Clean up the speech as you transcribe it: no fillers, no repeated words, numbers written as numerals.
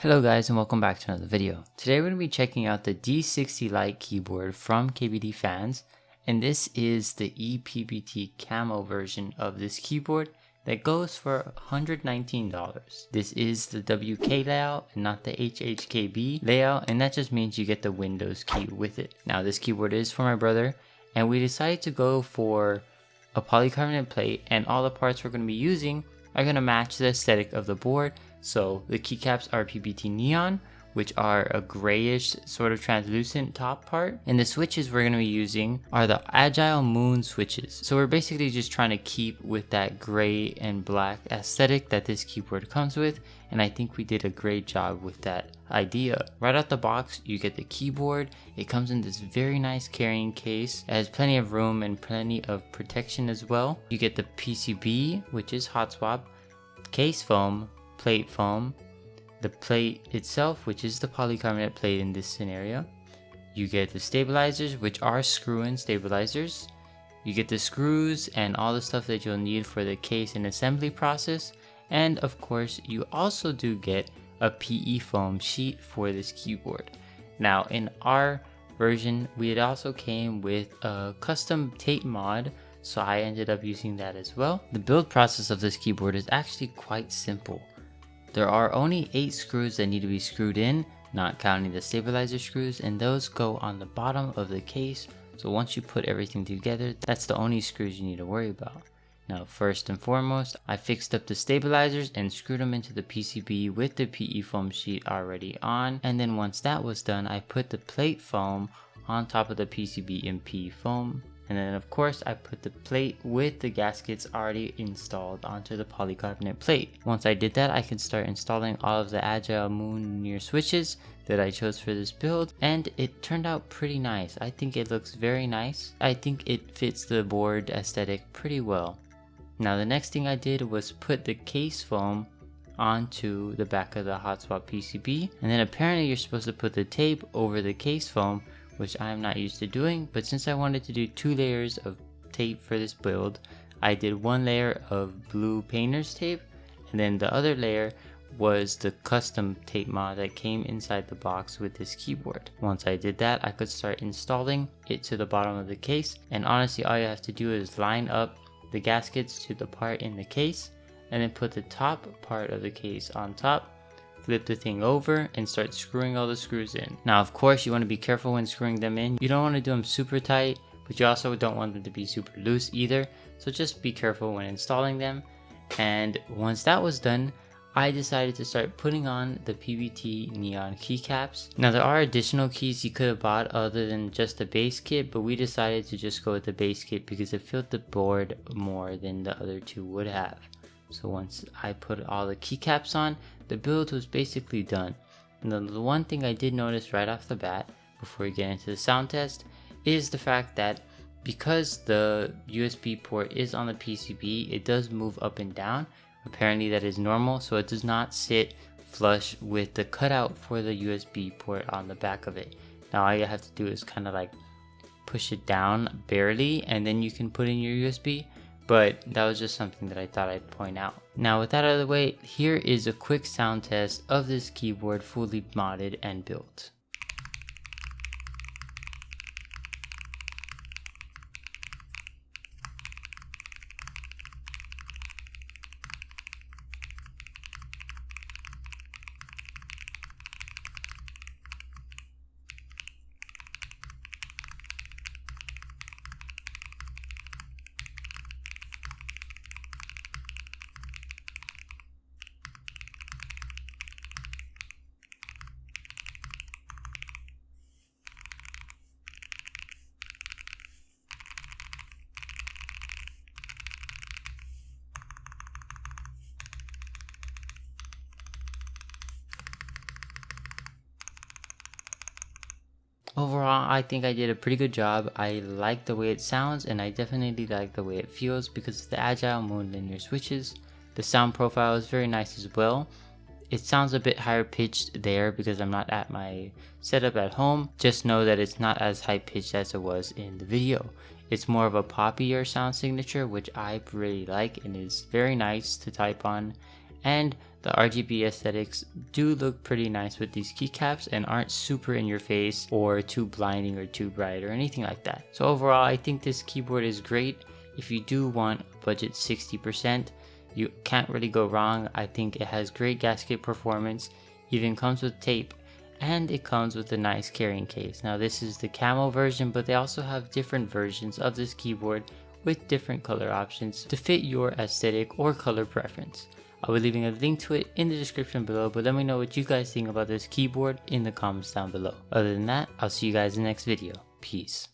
Hello guys and welcome back to another video. Today we're going to be checking out the D60 Lite keyboard from KBDfans, and this is the ePBT camo version of this keyboard that goes for $119. This is the WK layout and not the HHKB layout, and that just means you get the Windows key with it. Now this keyboard is for my brother, and we decided to go for a polycarbonate plate, and all the parts we're going to be using are going to match the aesthetic of the board. So the keycaps are PBT neon, which are a grayish sort of translucent top part, and the switches we're going to be using are the Agile Moon switches. So we're basically just trying to keep with that gray and black aesthetic that this keyboard comes with, and I think we did a great job with that idea. Right out the box you get the keyboard. It comes in this very nice carrying case. It has plenty of room and plenty of protection as well. You get the PCB, which is hot swap, case foam, plate foam, the plate itself, which is the polycarbonate plate in this scenario. You get the stabilizers, which are screw-in stabilizers. You get the screws and all the stuff that you'll need for the case and assembly process. And of course, you also do get a PE foam sheet for this keyboard. Now in our version, it also came with a custom tape mod, so I ended up using that as well. The build process of this keyboard is actually quite simple. There are only 8 screws that need to be screwed in, not counting the stabilizer screws, and those go on the bottom of the case. So once you put everything together, that's the only screws you need to worry about. Now first and foremost, I fixed up the stabilizers and screwed them into the PCB with the PE foam sheet already on, and then once that was done, I put the plate foam on top of the PCB in PE foam. And then of course I put the plate with the gaskets already installed onto the polycarbonate plate. Once I did that, I could start installing all of the Agile Moon near switches that I chose for this build, and it turned out pretty nice. I think it looks very nice. I think it fits the board aesthetic pretty well. Now the next thing I did was put the case foam onto the back of the hot swap PCB, and then apparently you're supposed to put the tape over the case foam, which I'm not used to doing, but since I wanted to do 2 layers of tape for this build, I did 1 layer of blue painter's tape, and then the other layer was the custom tape mod that came inside the box with this keyboard. Once I did that, I could start installing it to the bottom of the case, and honestly all you have to do is line up the gaskets to the part in the case, and then put the top part of the case on top, flip the thing over, and start screwing all the screws in. Now of course you want to be careful when screwing them in. You don't want to do them super tight, but you also don't want them to be super loose either, so just be careful when installing them. And once that was done, I decided to start putting on the PBT neon keycaps. Now there are additional keys you could have bought other than just the base kit, but we decided to just go with the base kit because it filled the board more than the other 2 would have. So once I put all the keycaps on, the build was basically done. And the one thing I did notice right off the bat, before we get into the sound test, is the fact that because the USB port is on the PCB, it does move up and down. Apparently that is normal, so it does not sit flush with the cutout for the USB port on the back of it. Now all you have to do is kind of like push it down barely, and then you can put in your USB. But that was just something that I thought I'd point out. Now with that out of the way, here is a quick sound test of this keyboard fully modded and built. Overall, I think I did a pretty good job. I like the way it sounds, and I definitely like the way it feels because of the Agile Moon linear switches. The sound profile is very nice as well. It sounds a bit higher pitched there because I'm not at my setup at home. Just know that it's not as high pitched as it was in the video. It's more of a poppier sound signature, which I really like and is very nice to type on. And The RGB aesthetics do look pretty nice with these keycaps and aren't super in your face or too blinding or too bright or anything like that. So overall, I think this keyboard is great. If you do want a budget 60%, you can't really go wrong. I think it has great gasket performance, even comes with tape, and it comes with a nice carrying case. Now this is the camo version, but they also have different versions of this keyboard with different color options to fit your aesthetic or color preference. I'll be leaving a link to it in the description below, but let me know what you guys think about this keyboard in the comments down below. Other than that, I'll see you guys in the next video. Peace.